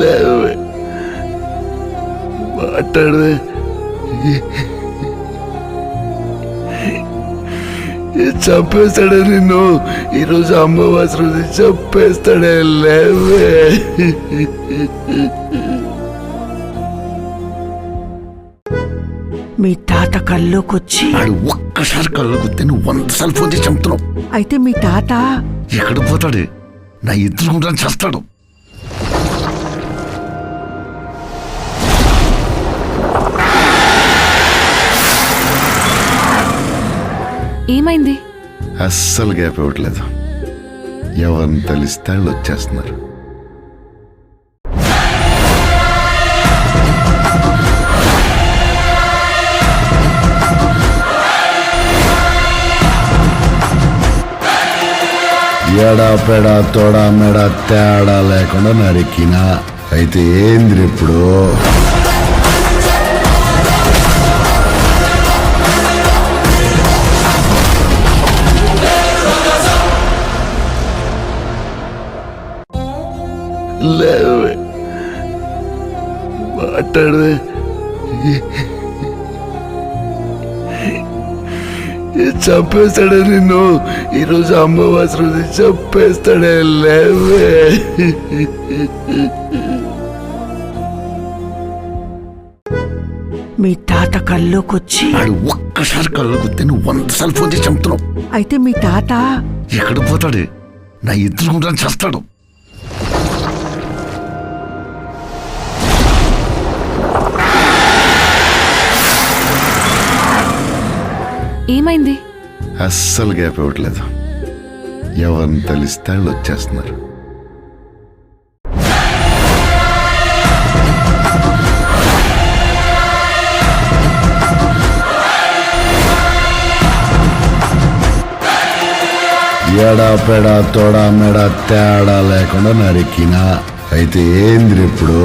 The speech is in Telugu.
లేవే, మాట్లాడవే. చంపేస్తాడే నిన్ను. ఈరోజు అమ్మవాస రోజు చంపేస్తాడే. లేవే. మీ తాత కల్లోకొచ్చి వాడు ఒక్కసారి కళ్ళు గుద్దే నువ్వు 100 సార్లు ఫోన్ చేసి చంపుతున్నావు. అయితే మీ తాత ఎక్కడికి పోతాడు? నా ఎదురుకుంటాను చేస్తాడు. ఏమైంది? అస్సలు గ్యాప్ ఇవ్వట్లేదు. ఎవరిని తెలిస్తే వాళ్ళు వచ్చేస్తున్నారు. ఎడా పెడా తోడా మెడ తేడా లేకుండా నరికినా. అయితే ఏంది ఇప్పుడు? లేవే, మాట్లాడవే. చంపేస్తాడే నిన్ను. ఈరోజు అమ్మవాస రోజు చంపేస్తాడే. లేవే. మీ తాత కల్లోకొచ్చి వాడు ఒక్కసారి కళ్ళు గుద్దే నువ్వు 100 సార్లు ఫోన్ చేసి చంపుతున్నావు. అయితే మీ తాత ఎక్కడికి పోతాడు? నా ఎదురుకుంటాను చేస్తాడు. ఏమైంది? అస్సలు గ్యాప్ ఇవ్వట్లేదు. ఎవరిని తెలిస్తే వాళ్ళు వచ్చేస్తున్నారు. ఎడా పెడా తోడా మెడ తేడా లేకుండా నరికినా. అయితే ఏంది ఇప్పుడు?